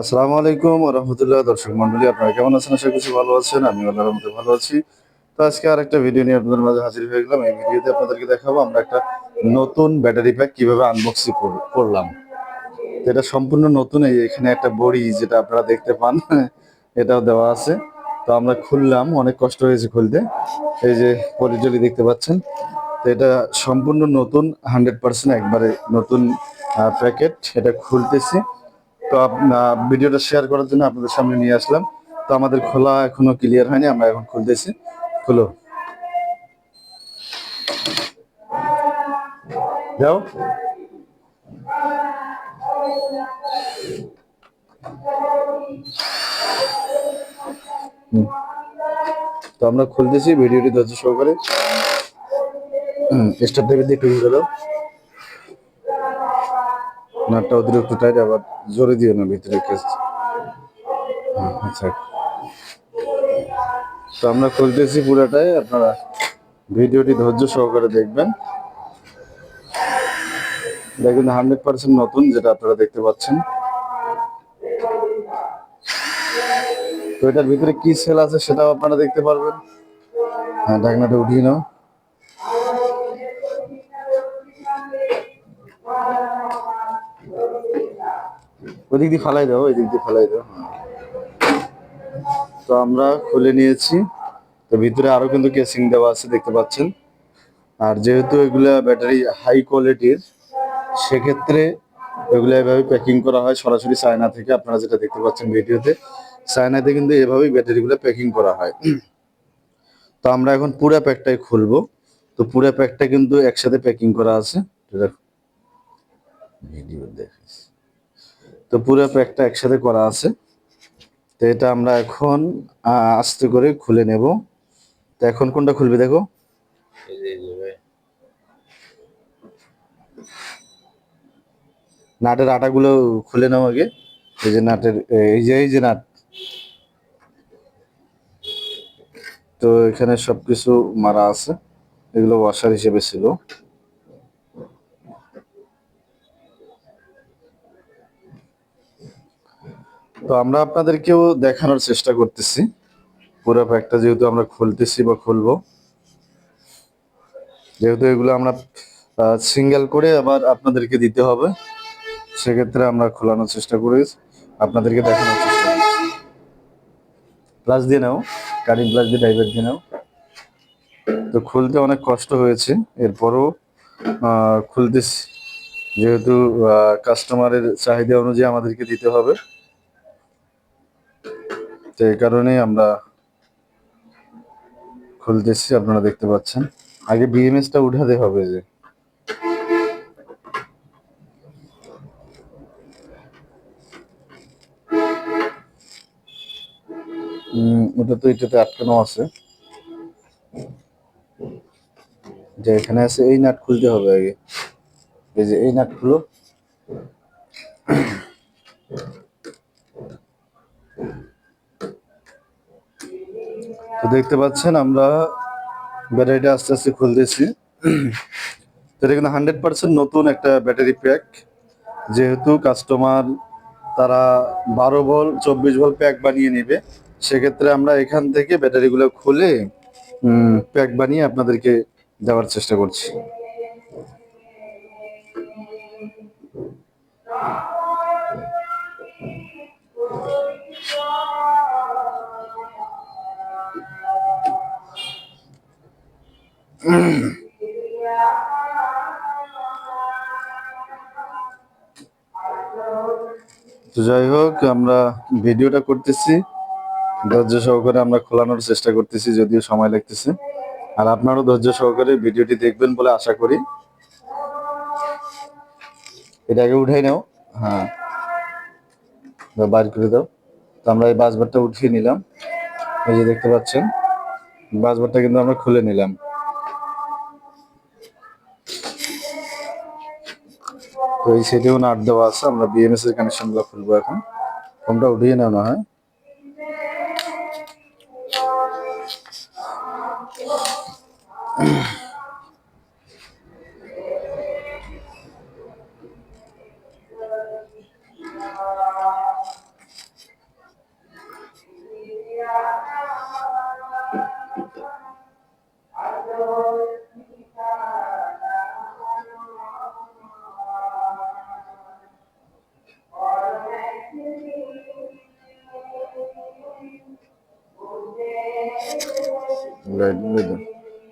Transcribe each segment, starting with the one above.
আসসালামু আলাইকুম ওয়া রাহমাতুল্লাহ। দর্শক মণ্ডলী, আপনারা কেমন আছেন? আশা করছি ভালো আছেন। আমি আল্লাহর রহমতে ভালো আছি। তো আজকে আরেকটা ভিডিও নিয়ে আপনাদের মাঝে হাজির হয়ে গেলাম। এই ভিডিওতে আপনাদেরকে দেখাবো আমরা একটা নতুন ব্যাটারি প্যাক কিভাবে আনবক্সিং করলাম। তো এটা সম্পূর্ণ নতুন। এখানে একটা বড়ি যেটা আপনারা দেখতে পান এটাও দেওয়া আছে। তো আমরা খুললাম, অনেক কষ্ট হয়েছে খুলতে। এই যে পলিটলি দেখতে পাচ্ছেন। তো এটা সম্পূর্ণ নতুন, 100% একবারে নতুন প্যাকেট। এটা খুলতেছি। তো ভিডিওটা শেয়ার করার জন্য আপনাদের সামনে নিয়ে আসলাম। তো আমাদের খোলা এখনো ক্লিয়ার হয়নি, আমরা এখন খুলতেছি। খুলো যাও। হুম। তো আমরা খুলতেছি, ভিডিওটি ধৈর্য সহকারে। স্টার্ট দেবে দিয়ে টুকু গেল। নাটটা অতিরিক্ত টাইট, আবার জোরে দিও না, ভিতরে কেস। আচ্ছা, তো আমরা খুলতেছি পুরাটাই, আপনারা ভিডিওটি ধৈর্য সহকারে দেখবেন। দেখুন 100% নতুন, যেটা আপনারা দেখতে পাচ্ছেন। তো এটার ভিতরে কি সেল আছে সেটাও আপনারা দেখতে পারবেন। হ্যাঁ, ঢাকনাটা উঠিয়ে নাও। ওদিক দিয়ে ফালাই দাও, ওই দিক দিয়ে ফালাই দাও। তো আমরা খুলে নিয়েছি। তো ভিতরে আরো কিন্তু কেসিং দেওয়া আছে, দেখতে পাচ্ছেন। আর যেহেতু এগুলা ব্যাটারি হাই কোয়ালিটির, সেক্ষেত্রে এগুলো এভাবে প্যাকিং করা হয় সরাসরি চায়না থেকে। আপনারা যেটা দেখতে পাচ্ছেন ভিডিওতে, চায়নাতে কিন্তু এভাবেই ব্যাটারিগুলো প্যাকিং করা হয়। তো আমরা এখন পুরো প্যাকটাই খুলবো। তো পুরো প্যাকটা কিন্তু একসাথে প্যাকিং করা আছে। ভিডিও দেখিস। তো পুরো প্যাকটা একসাথে করা আছে। তো এটা আমরা এখন আস্তে করে খুলে নেব। তো এখন কোনটা খুলবে দেখো। নাটের আটাগুলো খুলে নাও আগে। এই যে নাটের, এই যে নাট। তো এখানে সবকিছু মারা আছে, এগুলো ওয়াশার হিসেবে ছিল। তো আমরা আপনাদেরকেও দেখানোর চেষ্টা করতেছি পুরো প্যাকটা, যেহেতু আমরা খুলতেছি বা খুলবো, যেহেতু এগুলো আমরা সিঙ্গেল করে আবার আপনাদেরকে দিতে হবে, সেক্ষেত্রে আমরা খোলানোর চেষ্টা করি, আপনাদেরকে দেখানোর চেষ্টা করি। প্লাস দিয়ে নাও, কাটিং প্লাস দিয়ে ডাইভার দিয়ে নাও। তো খুলতে অনেক কষ্ট হয়েছে, এরপরও খুলতেছি, যেহেতু কাস্টমারের চাহিদা অনুযায়ী আমাদেরকে দিতে হবে। তো এই কারণেই আমরা খুলতেছি, আপনারা দেখতে পাচ্ছেন। আগে বিএমএসটা উঠাতে হবে। যে ওটা তো এটাতে আটকানো আছে, যে এখানে আছে, এই নাট খুলতে হবে আগে। এই যে এই নাট খুলো। তো দেখতে পাচ্ছেন আমরা ব্যাটারিটা আস্তে আস্তে খুলতেছি। তো এটা কিন্তু 100% নতুন একটা ব্যাটারি প্যাক। যেহেতু কাস্টমার তারা 12 ভোল্ট 24 ভোল্ট প্যাক বানিয়ে নেবে, সেক্ষেত্রে আমরা এখান থেকে ব্যাটারিগুলো খুলে প্যাক বানিয়ে আপনাদেরকে দেওয়ার চেষ্টা করছি। তো যাই হোক, আমরা ভিডিওটা করতেছি, ধৈর্য সহকারে আমরা খোলানোর চেষ্টা করতেছি, যদিও সময় লাগতেছে। আর আপনারও ধৈর্য সহকারে ভিডিওটি দেখবেন বলে আশা করি। এটা আগে উঠাই নাও। হ্যাঁ, বার করে দাও। তো আমরা এই বাসবারটা উঠিয়ে নিলাম। এই যে দেখতে পাচ্ছেন, বাসবারটা কিন্তু আমরা খুলে নিলাম। তো এই সাইডেও নাট দেওয়া আছে, আমরা বিএমএস এর কানেকশন গুলো খুলবো এখন। ফোনটা উঠিয়ে নাও না হয়।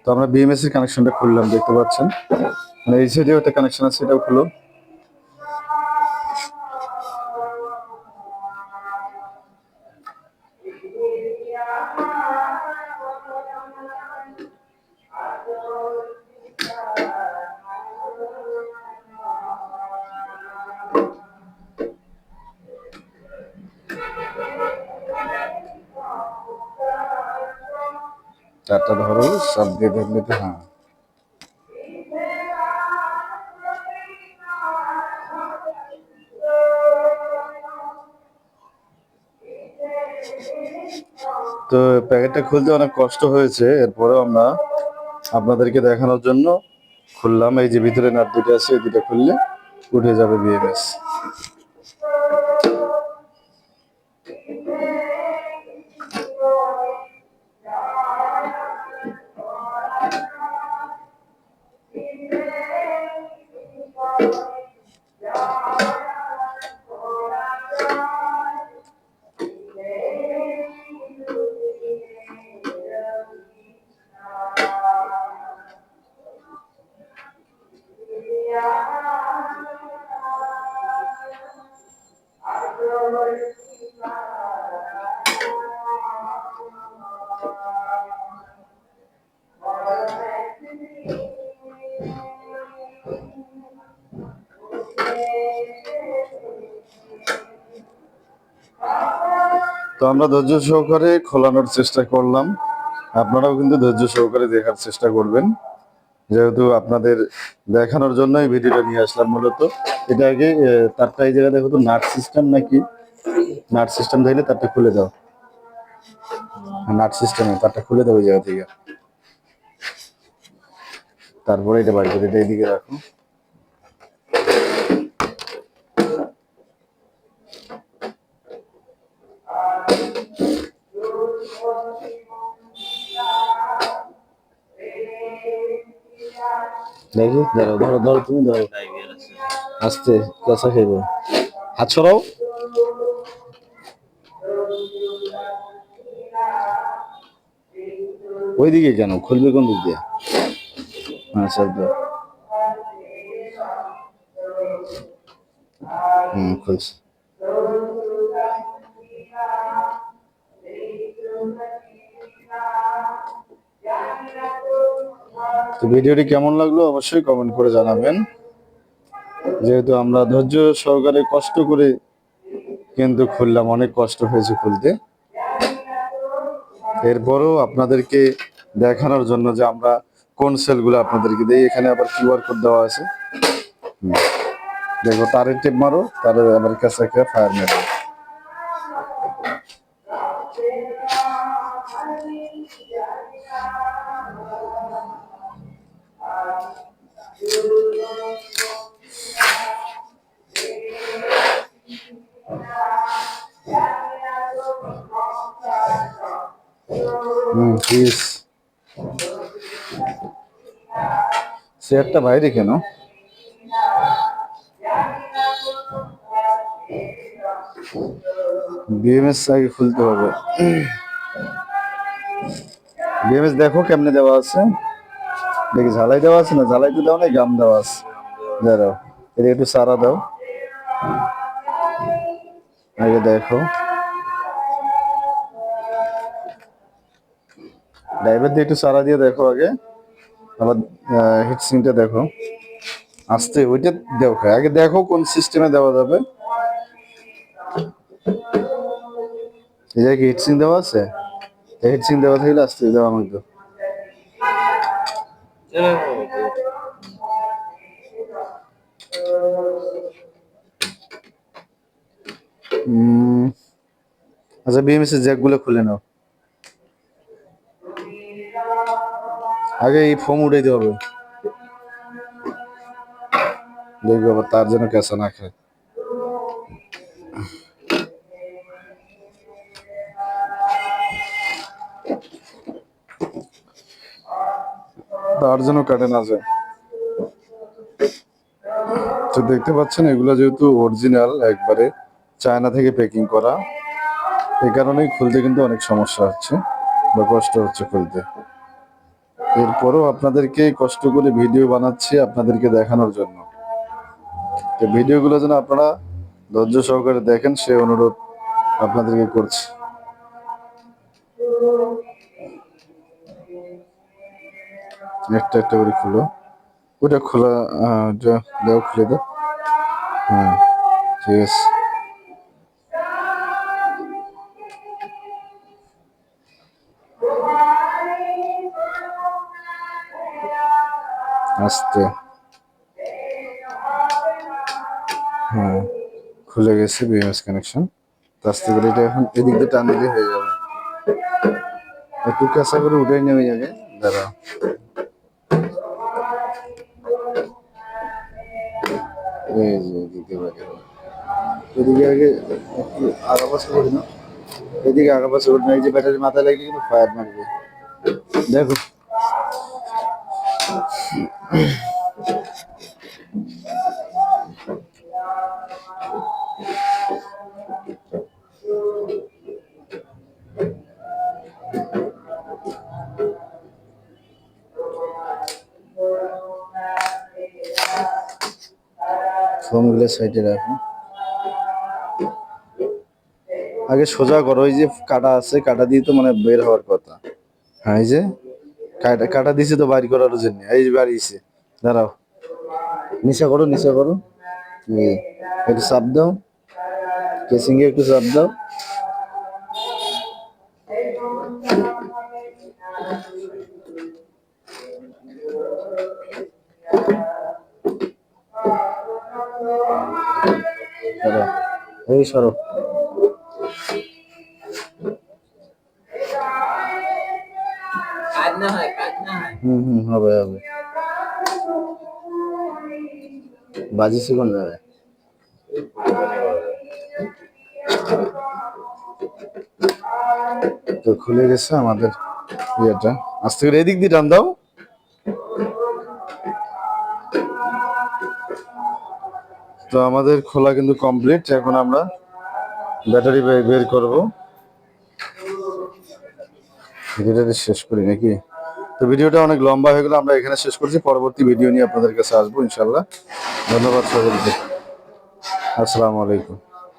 তো আমরা বিএমএস এর কানেকশনটা খুললাম, দেখতে পাচ্ছেন মানে এই সাইডেও একটা কানেকশন আছে, এটাও খুলো। চারটা ধরো, সব দিয়ে ধরলে তো হ্যাঁ। তো প্যাকেটটা খুলতে অনেক কষ্ট হয়েছে, এরপরেও আমরা আপনাদেরকে দেখানোর জন্য খুললাম। এই যে ভিতরে নাট দুটো আছে, এই দুটো খুললে উঠে যাবে বিএমএস। তো আমরা ধৈর্য সহকারে খোলানোর চেষ্টা করলাম, আপনারাও কিন্তু ধৈর্য সহকারে দেখার চেষ্টা করবেন, যেহেতু আপনাদের দেখানোর জন্যই ভিডিওটা নিয়ে আসলাম মূলত। এটা আগে তারটা এই জায়গায় দেখো তো নাট সিস্টেম নাকি, নাট সিস্টেম থাকলে তারটা খুলে দাও, নাট সিস্টেমে তারটা খুলে দাও ওই জায়গা থেকে, তারপরে এটা বাইর করে এটা এইদিকে রাখো। দেখি ধরো ধরো ধরো, তুমি ধরো আস্তে, কাঁচা খাইবো, হাত সরাও। ওইদিকে কেন খুলবে, কোন দিক দিয়ে? আচ্ছা খুলছে। তো ভিডিওটি কেমন লাগলো অবশ্যই কমেন্ট করে জানাবেন, যেহেতু আমরা ধৈর্য সহকারে কষ্ট করে কিন্তু খুললাম, অনেক কষ্ট হয়েছে খুলতে। এরপরও আপনাদেরকে দেখানোর জন্য যে আমরা কোন সেলগুলো আপনাদেরকে দিই, এখানে আবার কিউআর কোড দেওয়া আছে, দেখো তারের টেপ মারো, তারের আবার কাছে একটা ফায়ার মারো। প্লিজ চেয়ারটা বাইরে কেন? বিএমএস আগে খুলতে হবে। বিএমএস দেখো কেমনে দেওয়া আছে, দেখি ঝালাই দেওয়া আছে না, ঝালাই তো দেওয়া নাই, গাম দেওয়া আছে। দাঁড়াও, এটা একটু সারা দাও, আগে দেখো ড্রাইভার দিয়ে একটু সারা দিয়ে দেখো আগে, আবার হিটসিংটা দেখো আস্তে, ওইটা দেখো আগে, দেখো কোন সিস্টেমে দেওয়া যাবে। এই জায়গায় কি হিটসিং দেওয়া আছে? হিটসিং দেওয়া থাকলে আস্তে দেওয়া আমাকে তো। আচ্ছা বিএমএস এর জ্যাকগুলো খুলে নাও, আগে এই ফোম উঠাইতে হবে, দেখবো আবার তার জন্য কেঁচা না খায়। তার জন্য কাটে না যায়। তো দেখতে পাচ্ছেন এগুলো যেহেতু অরিজিনাল, একবারে চায়না থেকে প্যাকিং করা, এই কারণেই খুলতে কিন্তু অনেক সমস্যা হচ্ছে বা কষ্ট হচ্ছে খুলতে। এরপরও আপনাদেরকে কষ্ট করে ভিডিও বানাচ্ছি আপনাদেরকে দেখানোর জন্য। তো ভিডিওগুলো যেন আপনারা ধৈর্য সহকারে দেখেন সে অনুরোধ আপনাদেরকে করছি। একটা একটা করে খুলো, ওটা খোলা, ওটা দাও, খুলে দাও। হ্যাঁ, ঠিক আছে। আস্তে, হ্যাঁ খুলে গেছে বিএমএস কানেকশন। আস্তে করে এটা এখন এদিক দিয়ে টান দিলে হয়ে যাবে। একটু কাঁচা করে উঠাই নেবে আগে, দাঁড়াও। এই যে দিতে পারি, এদিকে আগে একটু আগা পাশা করি না, এদিকে আগা পাশা করি না, এই যে ব্যাটারি মাথায় লাগলে কিন্তু ফায়ার মারবে। দেখো ফোনগুলো সাইডে রাখো, আগে সোজা করো। ওই যে কাটা আছে, কাটা দিয়ে তো মানে বের হওয়ার কথা। হ্যাঁ, এই যে কাটা কাটা দিছে তো বাড়ি করার জন্য, এই যে বাড়িছে। দাঁড়াও, নিচা করো, নিচা করো, একটু চাপ দাও, কেসিং এ একটু চাপ দাও। দাঁড়াও, এই সরো। হবে হবে। বাজিছে কোন জায়গায়? তো খুলে গেছে আমাদের ইয়েটা। আস্তে করে এদিক দিয়ে টান দাও। তো আমাদের খোলা কিন্তু কমপ্লিট। এখন আমরা ব্যাটারি বের করব, ভিডিওটা শেষ করি নাকি? তো ভিডিওটা অনেক লম্বা হয়ে গেল, আমরা এখানে শেষ করছি। পরবর্তী ভিডিও নিয়ে আপনাদের কাছে আসবো ইনশাল্লাহ। ধন্যবাদ সকলকে, আসসালামু আলাইকুম।